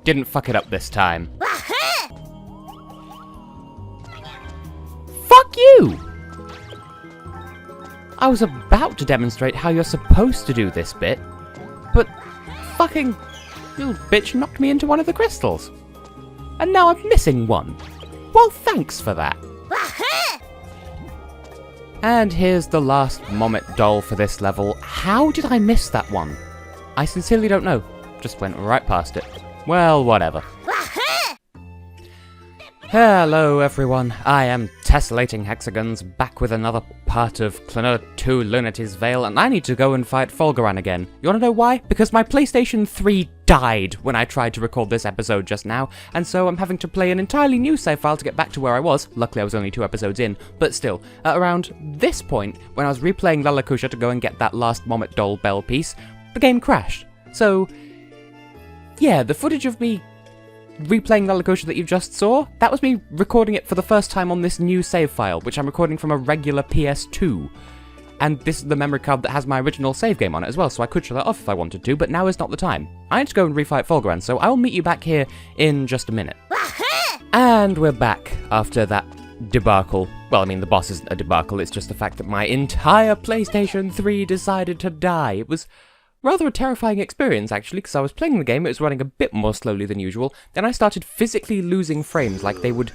didn't fuck it up this time. Fuck you! I was about to demonstrate how you're supposed to do this bit, but fucking little bitch knocked me into one of the crystals. And now I'm missing one. Well, thanks for that. And here's the last Mommet doll for this level. How did I miss that one? I sincerely don't know. Just went right past it. Well, whatever. Hello everyone, I am Tessellating Hexagons, back with another part of Klonoa 2 Lunatea's Veil, and I need to go and fight Fulguran again. You wanna know why? Because my PlayStation 3 died when I tried to record this episode just now, and so I'm having to play an entirely new save file to get back to where I was. Luckily I was only 2 episodes in, but still. At around this point, when I was replaying La-Lakoosha to go and get that last Mommet doll bell piece, the game crashed. So, yeah, the footage of me replaying La-Lakoosha that you just saw, that was me recording it for the first time on this new save file, which I'm recording from a regular PS2. And this is the memory card that has my original save game on it as well, so I could shut that off if I wanted to, but now is not the time. I need to go and refight Fulguran, so I will meet you back here in just a minute. And we're back after that debacle. Well, I mean, the boss isn't a debacle, it's just the fact that my entire PlayStation 3 decided to die. It was rather a terrifying experience, actually, because I was playing the game, it was running a bit more slowly than usual, then I started physically losing frames, like they would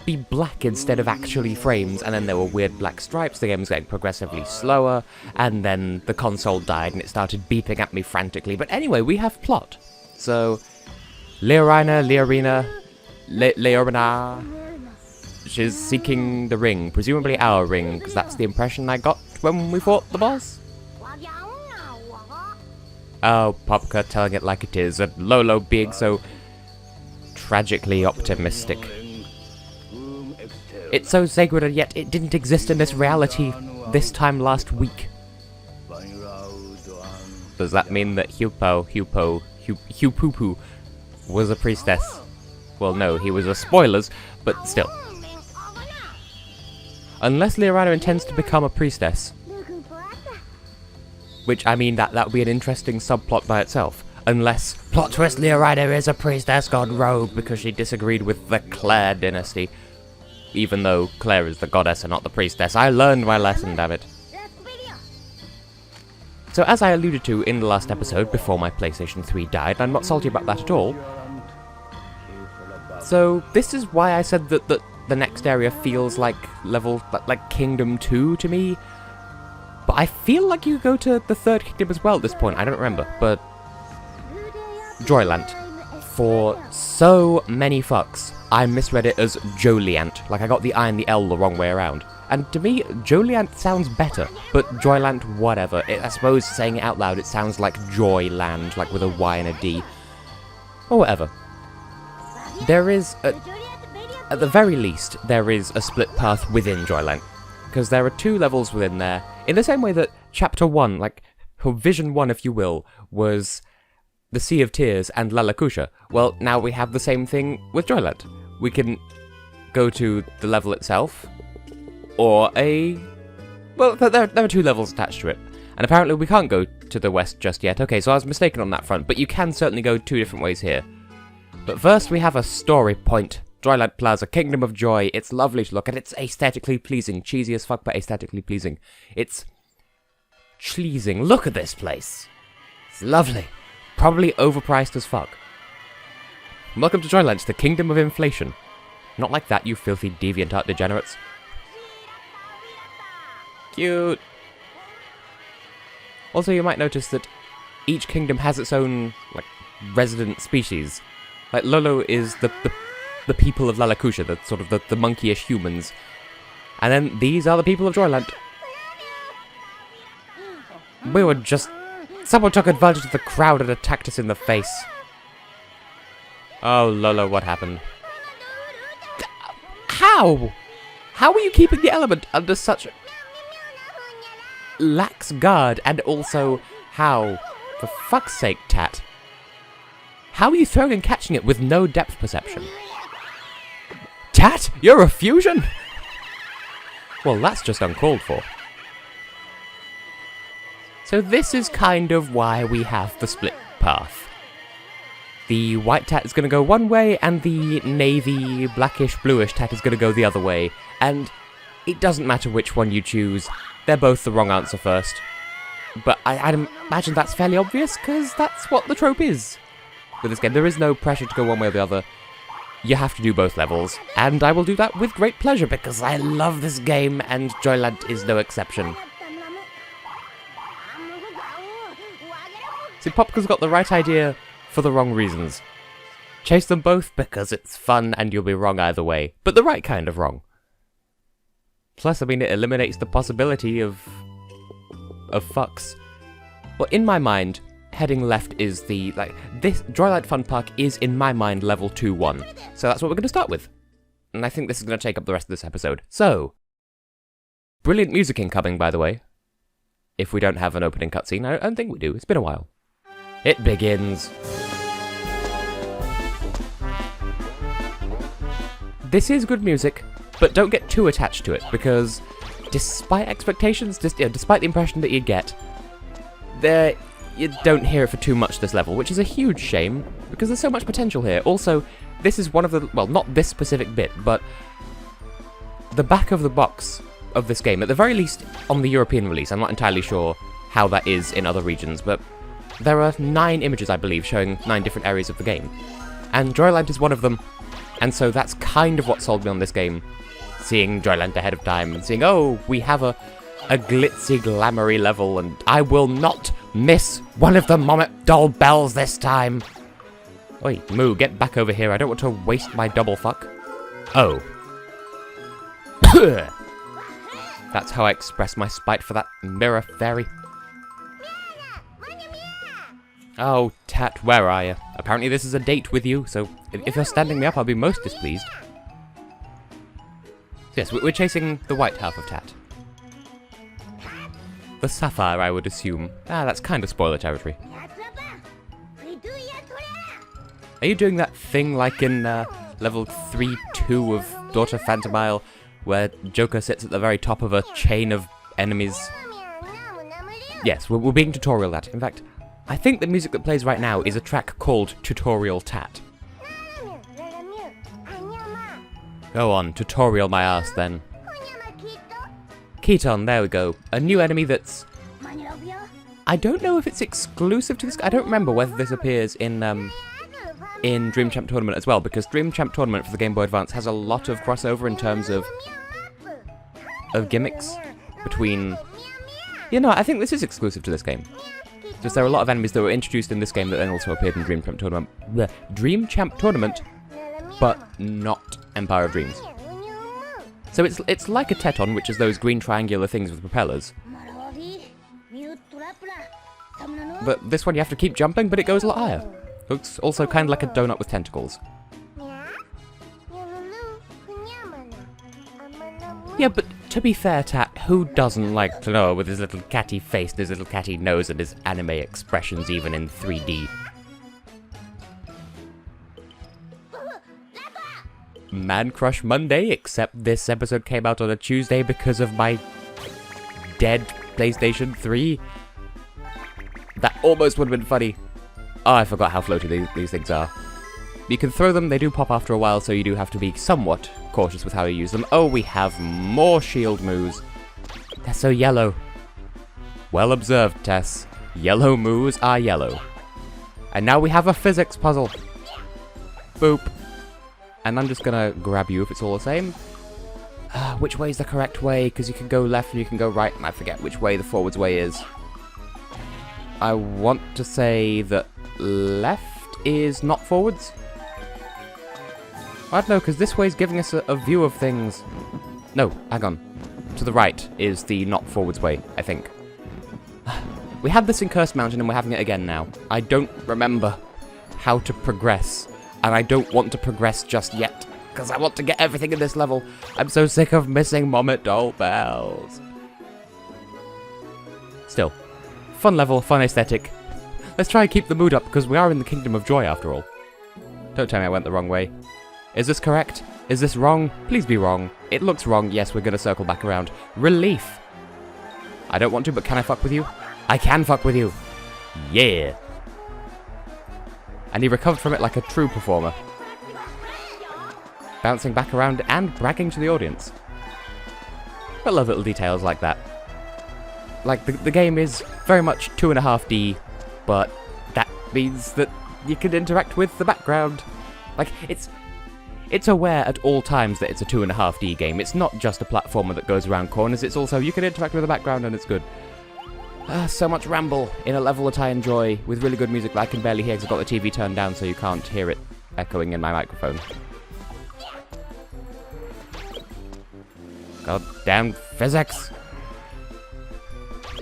be black instead of actually frames, and then there were weird black stripes, the game was getting progressively slower, and then the console died and it started beeping at me frantically. But anyway, we have plot. So, Leorina, she's seeking the ring, presumably our ring, because that's the impression I got when we fought the boss. Oh, Popka telling it like it is, and Lolo being so tragically optimistic. It's so sacred, and yet it didn't exist in this reality this time last week. Does that mean that Hupupu was a priestess? Well, no, he was a spoilers, but still. Unless Leorina intends to become a priestess. Which, I mean, that would be an interesting subplot by itself. Unless, plot twist, Leorina is a priestess gone rogue because she disagreed with the Claire dynasty. Even though Claire is the goddess and not the priestess. I learned my lesson, damn it. So as I alluded to in the last episode, before my PlayStation 3 died, I'm not salty about that at all. So this is why I said that the next area feels like like Kingdom 2 to me. But I feel like you go to the third kingdom as well at this point, I don't remember, but Joilant. For so many fucks, I misread it as Joilant, like I got the I and the L the wrong way around. And to me, Joilant sounds better, but Joilant, whatever. I suppose saying it out loud, it sounds like Joyland, like with a Y and a D. Or whatever. There is, at the very least, there is a split path within Joilant. Because there are 2 levels within there, in the same way that Chapter 1, like, Vision 1 if you will, was the Sea of Tears and La-Lakoosha. Well, now we have the same thing with Joilant. We can go to the level itself, or well, there are 2 levels attached to it. And apparently we can't go to the west just yet. Okay, so I was mistaken on that front, but you can certainly go 2 different ways here. But first we have a story point. Joilant Plaza, Kingdom of Joy. It's lovely to look at. It's aesthetically pleasing. Cheesy as fuck, but aesthetically pleasing. It's pleasing. Look at this place. It's lovely. Probably overpriced as fuck. Welcome to Joilant, the Kingdom of Inflation. Not like that, you filthy deviant art degenerates. Cute. Also, you might notice that each kingdom has its own, like, resident species. Like, Lolo is the people of La-Lakoosha, the sort of the monkeyish humans. And then these are the people of Joilant. We were just... Someone took advantage of the crowd and attacked us in the face. Oh, Lolo, what happened? How? How are you keeping the element under such lax guard? And also, how? For fuck's sake, Tat. How are you throwing and catching it with no depth perception? Tat, you're a fusion? Well, that's just uncalled for. So this is kind of why we have the split path. The white tat is going to go one way, and the navy, blackish, bluish tat is going to go the other way. And it doesn't matter which one you choose, they're both the wrong answer first. But I'd imagine that's fairly obvious, because that's what the trope is. With this game, there is no pressure to go one way or the other. You have to do both levels, and I will do that with great pleasure, because I love this game, and Joilant is no exception. See, Popka's got the right idea for the wrong reasons. Chase them both because it's fun and you'll be wrong either way, but the right kind of wrong. Plus, I mean, it eliminates the possibility of fucks. Well, in my mind, heading left is the, this Joilant Fun Park is, in my mind, level 2-1. So that's what we're going to start with. And I think this is going to take up the rest of this episode. So, brilliant music incoming, by the way. If we don't have an opening cutscene, I don't think we do. It's been a while. It begins. This is good music, but don't get too attached to it, because despite expectations, despite the impression that you get, you don't hear it for too much this level, which is a huge shame, because there's so much potential here. Also, this is one of the, well, not this specific bit, but the back of the box of this game, at the very least on the European release, I'm not entirely sure how that is in other regions, but there are 9 images, I believe, showing 9 different areas of the game. And Joilant is one of them, and so that's kind of what sold me on this game. Seeing Joilant ahead of time, and seeing, oh, we have a glitzy, glamoury level, and I will not miss one of the Mommet doll bells this time! Oi, Moo, get back over here, I don't want to waste my double fuck. Oh. That's how I express my spite for that mirror fairy. Oh, Tat, where are you? Apparently this is a date with you, so if you're standing me up, I'll be most displeased. Yes, we're chasing the white half of Tat. The sapphire, I would assume. Ah, that's kind of spoiler territory. Are you doing that thing like in level 3-2 of Daughter Phantomile, where Joker sits at the very top of a chain of enemies? Yes, we're being tutorial that. In fact, I think the music that plays right now is a track called Tutorial Tat. Go on, tutorial my ass then. Keaton, there we go. A new enemy that's... I don't know if it's exclusive to this... I don't remember whether this appears in Dream Champ Tournament as well, because Dream Champ Tournament for the Game Boy Advance has a lot of crossover in terms of gimmicks between... You know, I think this is exclusive to this game. Just there are a lot of enemies that were introduced in this game that then also appeared in Dream Champ Tournament. Dream Champ Tournament, but not Empire of Dreams. So it's like a Teton, which is those green triangular things with propellers. But this one you have to keep jumping, but it goes a lot higher. Looks also kind of like a donut with tentacles. Yeah, but to be fair, Tat, who doesn't like Klonoa with his little catty face, his little catty nose, and his anime expressions even in 3D? Man Crush Monday, except this episode came out on a Tuesday because of my dead PlayStation 3. That almost would have been funny. Oh, I forgot how floaty these things are. You can throw them, they do pop after a while, so you do have to be somewhat cautious with how you use them. Oh, we have more shield moves. They're so yellow. Well observed, Tess. Yellow moves are yellow. And now we have a physics puzzle. Boop. And I'm just gonna grab you if it's all the same. Which way is the correct way? Because you can go left and you can go right, and I forget which way the forwards way is. I want to say that left is not forwards. I don't know, because this way is giving us a view of things. No, hang on. To the right is the not forwards way, I think. We had this in Cursed Mountain and we're having it again now. I don't remember how to progress. And I don't want to progress just yet, because I want to get everything in this level. I'm so sick of missing Mommet doll bells. Still, fun level, fun aesthetic. Let's try and keep the mood up, because we are in the Kingdom of Joy after all. Don't tell me I went the wrong way. Is this correct? Is this wrong? Please be wrong. It looks wrong. Yes, we're going to circle back around. Relief. I don't want to, but can I fuck with you? I can fuck with you. Yeah. and he recovered from it like a true performer. Bouncing back around and bragging to the audience. I love little details like that. Like, the game is very much 2.5D, but that means that you can interact with the background. Like, it's aware at all times that it's a 2.5D game. It's not just a platformer that goes around corners, it's also, you can interact with the background and it's good. So much ramble in a level that I enjoy, with really good music that I can barely hear because I've got the TV turned down so you can't hear it echoing in my microphone. God damn physics!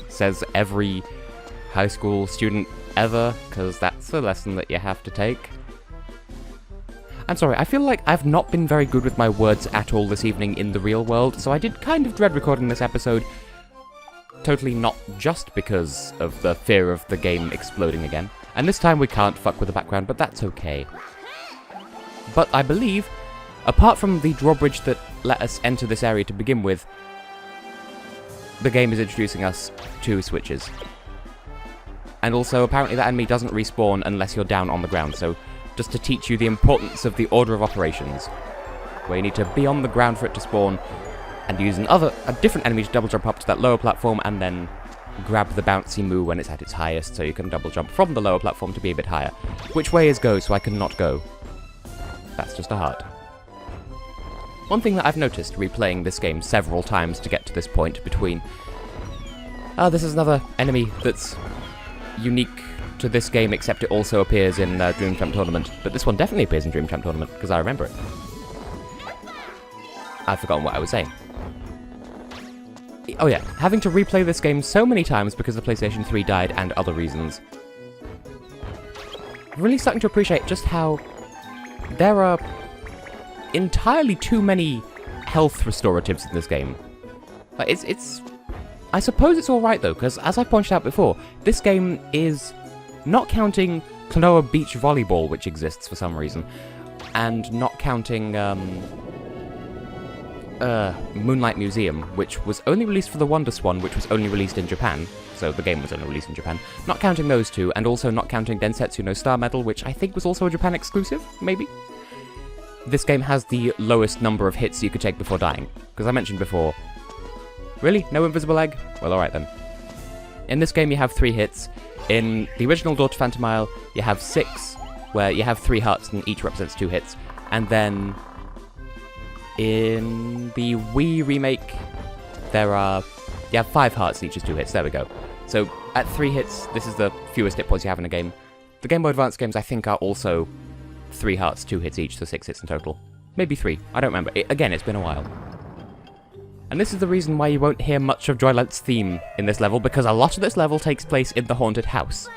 Says every high school student ever, because that's a lesson that you have to take. I'm sorry, I feel like I've not been very good with my words at all this evening in the real world, so I did kind of dread recording this episode. Totally not just because of the fear of the game exploding again. And this time we can't fuck with the background, but that's okay. But I believe, apart from the drawbridge that let us enter this area to begin with, the game is introducing us to switches. And also, apparently that enemy doesn't respawn unless you're down on the ground, so just to teach you the importance of the order of operations, where you need to be on the ground for it to spawn, and use a different enemy to double jump up to that lower platform, and then grab the bouncy moo when it's at its highest, so you can double jump from the lower platform to be a bit higher. Which way is go, so I can not go? That's just a heart. One thing that I've noticed replaying this game several times to get to this point between... this is another enemy that's unique to this game, except it also appears in Dream Champ Tournament. But this one definitely appears in Dream Champ Tournament, because I remember it. I've forgotten what I was saying. Oh yeah, having to replay this game so many times because the PlayStation 3 died and other reasons. Really starting to appreciate just how there are entirely too many health restoratives in this game. Like, it's I suppose it's alright though, because as I pointed out before, this game is not counting Klonoa Beach Volleyball, which exists for some reason, and not counting Moonlight Museum, which was only released for the Wonder Swan, which was only released in Japan, so the game was only released in Japan. Not counting those two, and also not counting Densetsu no Star Medal, which I think was also a Japan exclusive, maybe? This game has the lowest number of hits you could take before dying, because I mentioned before... Really? No invisible egg? Well, alright then. In this game you have 3 hits. In the original Door to Phantom, you have 6, where you have 3 hearts and each represents 2 hits. And then... in the Wii remake, you have 5 hearts and each is 2 hits. There we go. So, at 3 hits, this is the fewest hit points you have in a game. The Game Boy Advance games, I think, are also 3 hearts, 2 hits each, so 6 hits in total. Maybe 3. I don't remember. Again, it's been a while. And this is the reason why you won't hear much of Joilant's theme in this level, because a lot of this level takes place in the haunted house.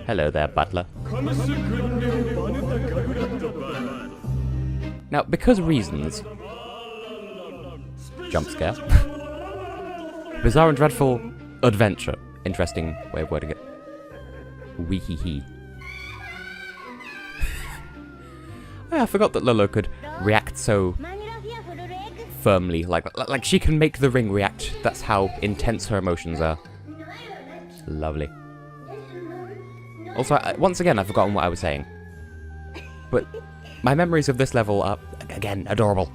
Hello there, butler. Now, because reasons... Jump scare. Bizarre and dreadful adventure. Interesting way of wording it. Wee-hee-hee. I forgot that Lolo could react so firmly, like she can make the ring react. That's how intense her emotions are. Lovely. Also, once again, I've forgotten what I was saying. But my memories of this level are, again, adorable.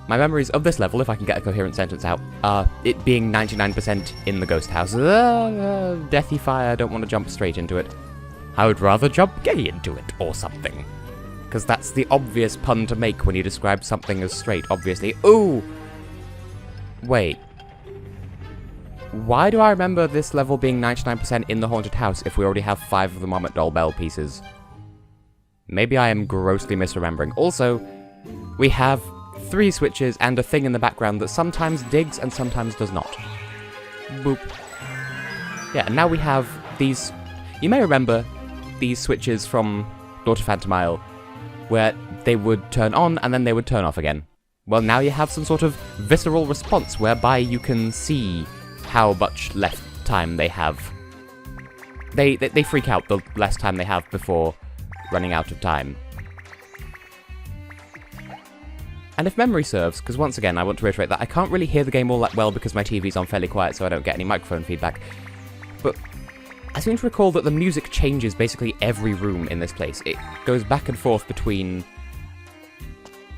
My memories of this level, if I can get a coherent sentence out, are it being 99% in the ghost house. Deathy fire, don't want to jump straight into it. I would rather jump gay into it, or something. Because that's the obvious pun to make when you describe something as straight, obviously. Ooh! Wait. Why do I remember this level being 99% in the haunted house if we already have 5 of the Marmot Doll Bell pieces? Maybe I am grossly misremembering. Also, we have 3 switches and a thing in the background that sometimes digs and sometimes does not. Boop. Yeah, and now we have these... You may remember these switches from Door to Phantom Isle, where they would turn on and then they would turn off again. Well, now you have some sort of visceral response whereby you can see how much left time they have. They freak out the less time they have before running out of time. And if memory serves, because once again I want to reiterate that I can't really hear the game all that well because my TV's on fairly quiet so I don't get any microphone feedback, but I seem to recall that the music changes basically every room in this place. It goes back and forth between...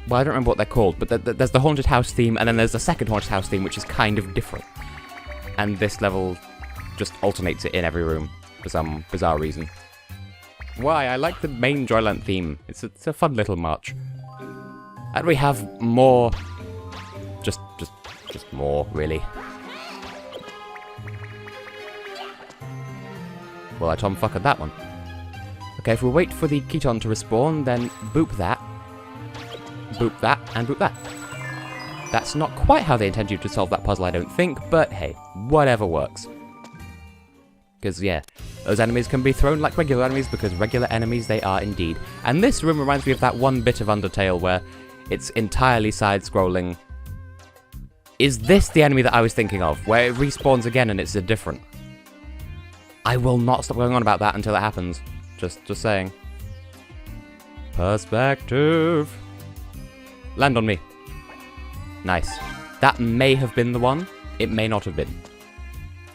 Well, I don't remember what they're called, but there's the Haunted House theme, and then there's the second Haunted House theme, which is kind of different. And this level just alternates it in every room for some bizarre reason. Why? I like the main Joilant theme. It's a fun little march. And we have more... Just more, really. Well, I Tom fuckered that one. Okay, if we wait for the Keton to respawn, then boop that, and boop that. That's not quite how they intend you to solve that puzzle, I don't think, but hey, whatever works. Because, yeah, those enemies can be thrown like regular enemies, because regular enemies they are indeed. And this room reminds me of that one bit of Undertale where it's entirely side-scrolling. Is this the enemy that I was thinking of, where it respawns again and it's a different? I will not stop going on about that until it happens. Just saying. Perspective. Land on me. Nice. That may have been the one. It may not have been.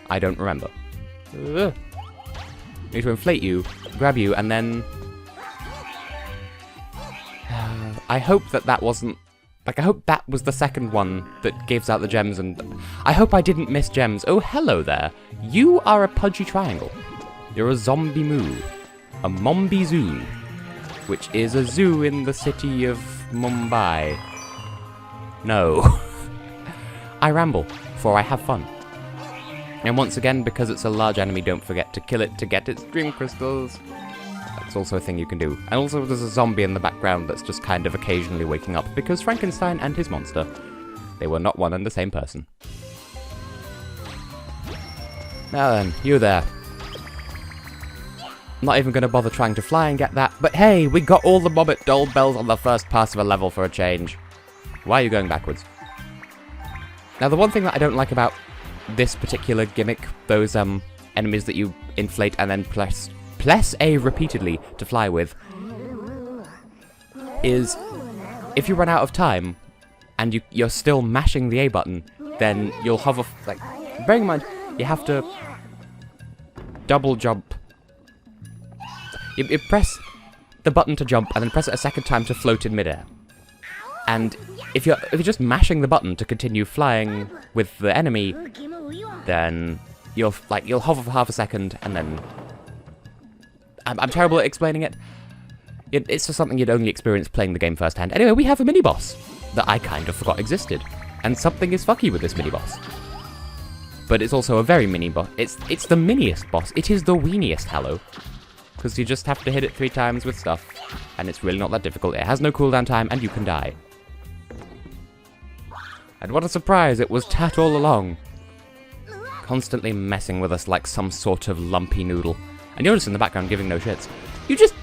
I don't remember. Need to inflate you, grab you, and then... I hope that wasn't... Like, I hope that was the second one that gives out the gems, and... I hope I didn't miss gems. Oh, hello there. You are a pudgy triangle. You're a zombie moo. A Mombi Zoo. Which is a zoo in the city of Mumbai. No. I ramble, for I have fun. And once again, because it's a large enemy, don't forget to kill it to get its dream crystals. That's also a thing you can do. And also there's a zombie in the background that's just kind of occasionally waking up, because Frankenstein and his monster, they were not one and the same person. Now then, you there. Not even going to bother trying to fly and get that, but hey, we got all the Bobbit Doll bells on the first pass of a level for a change. Why are you going backwards? Now the one thing that I don't like about this particular gimmick, those enemies that you inflate and then press A repeatedly to fly with, is if you run out of time and you're still mashing the A button, then you'll hover, like, bearing in mind, you have to double jump. You press the button to jump and then press it a second time to float in midair. And if you're just mashing the button to continue flying with the enemy, then you'll hover for half a second and then... I'm terrible at explaining it. It's just something you'd only experience playing the game firsthand. Anyway, we have a mini-boss that I kind of forgot existed. And something is fucky with this mini-boss. But it's also a very mini-boss. It's the miniest boss. It is the weeniest, hello. Because you just have to hit it 3 times with stuff. And it's really not that difficult. It has no cooldown time, and you can die. And what a surprise, it was Tat all along. Constantly messing with us like some sort of lumpy noodle. And you're just in the background giving no shits. You just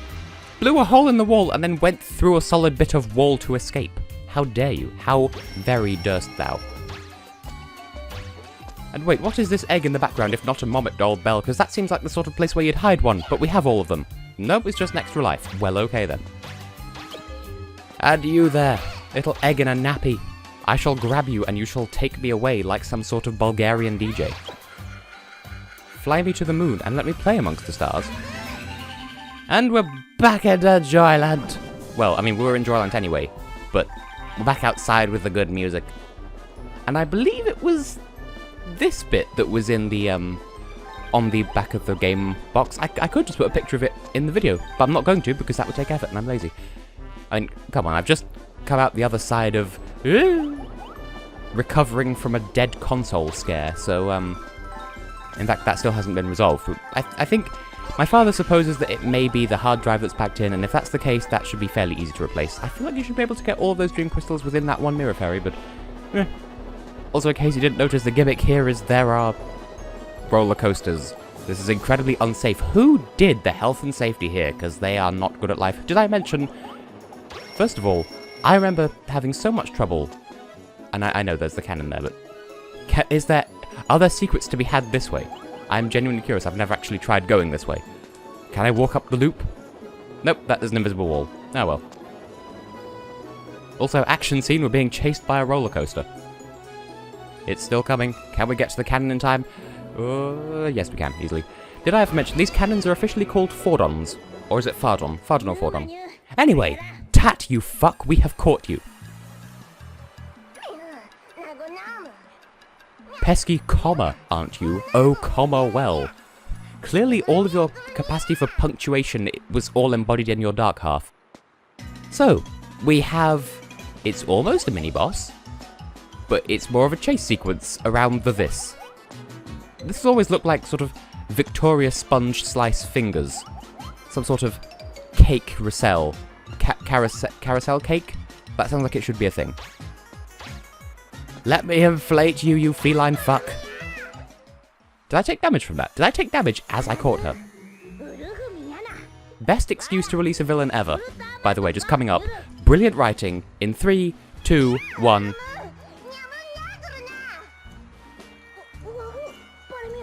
blew a hole in the wall and then went through a solid bit of wall to escape. How dare you? How very durst thou? And wait, what is this egg in the background if not a Mommet Doll bell? Because that seems like the sort of place where you'd hide one, but we have all of them. Nope, it's just an extra life. Well, okay then. And you there, little egg in a nappy. I shall grab you and you shall take me away like some sort of Bulgarian DJ. Fly me to the moon and let me play amongst the stars. And we're back at Joilant. Well, I mean, we were in Joilant anyway, but we're back outside with the good music. And I believe it was this bit that was in the, on the back of the game box. I could just put a picture of it in the video, but I'm not going to because that would take effort and I'm lazy. I mean, come on, I've just come out the other side of recovering from a dead console scare, so, in fact, that still hasn't been resolved. I think my father supposes that it may be the hard drive that's packed in, and if that's the case, that should be fairly easy to replace. I feel like you should be able to get all of those dream crystals within that one mirror fairy, but Also, in case you didn't notice, the gimmick here is there are roller coasters. This is incredibly unsafe. Who did the health and safety here? Because they are not good at life. Did I mention... First of all, I remember having so much trouble, and I know there's the cannon there, but are there secrets to be had this way? I'm genuinely curious. I've never actually tried going this way. Can I walk up the loop? Nope, that is an invisible wall. Oh well. Also, action scene, we're being chased by a roller coaster. It's still coming. Can we get to the cannon in time? Yes, we can, easily. did I ever mention these cannons are officially called Fordons? Or is it Fardon? Fardon or Fordon? Anyway, Tat, you fuck, we have caught you. Pesky comma, aren't you? Oh, comma well. Clearly all of your capacity for punctuation was all embodied in your dark half. So, we have... It's almost a mini-boss, but it's more of a chase sequence around the this. This has always looked like sort of Victoria sponge slice fingers. Some sort of cake carousel. Carousel cake? That sounds like it should be a thing. Let me inflate you, you feline fuck. Did I take damage from that? Did I take damage as I caught her? Best excuse to release a villain ever. By the way, just coming up. Brilliant writing in 3, 2, 1.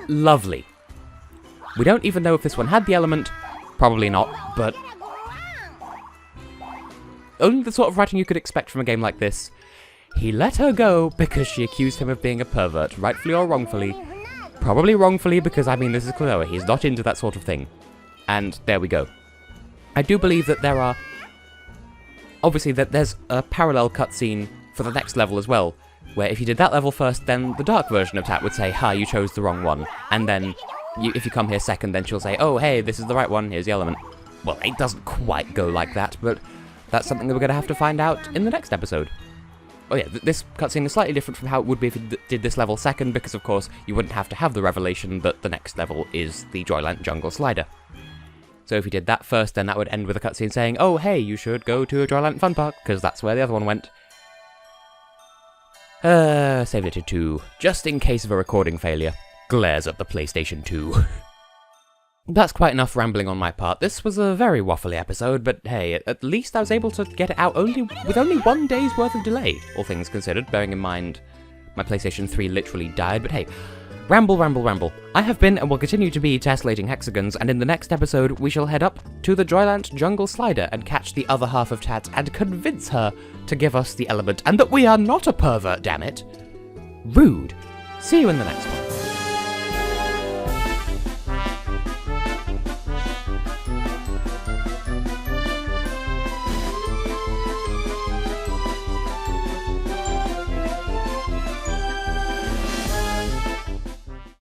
Lovely. We don't even know if this one had the element. Probably not, but... Only the sort of writing you could expect from a game like this. He let her go because she accused him of being a pervert, rightfully or wrongfully. Probably wrongfully because, I mean, this is Klonoa. He's not into that sort of thing. And there we go. I do believe that there are... Obviously, that there's a parallel cutscene for the next level as well, where if you did that level first, then the dark version of Tat would say, ha, you chose the wrong one. And then, if you come here second, then she'll say, oh, hey, this is the right one, here's the element. Well, it doesn't quite go like that, but that's something that we're going to have to find out in the next episode. Oh yeah, this cutscene is slightly different from how it would be if you did this level second, because of course, you wouldn't have to have the revelation that the next level is the Joilant jungle slider. So if you did that first, then that would end with a cutscene saying, oh hey, you should go to a Joilant fun park, because that's where the other one went. Saved it to 2, just in case of a recording failure. Glares at the PlayStation 2. That's quite enough rambling on my part. This was a very waffly episode, but hey, at least I was able to get it out with only 1 day's worth of delay, all things considered, bearing in mind my PlayStation 3 literally died, but hey, ramble, ramble, ramble. I have been and will continue to be Tessellating Hexagons, and in the next episode we shall head up to the Joilant jungle slider and catch the other half of Tat and convince her to give us the element, and that we are not a pervert, damn it. Rude. See you in the next one.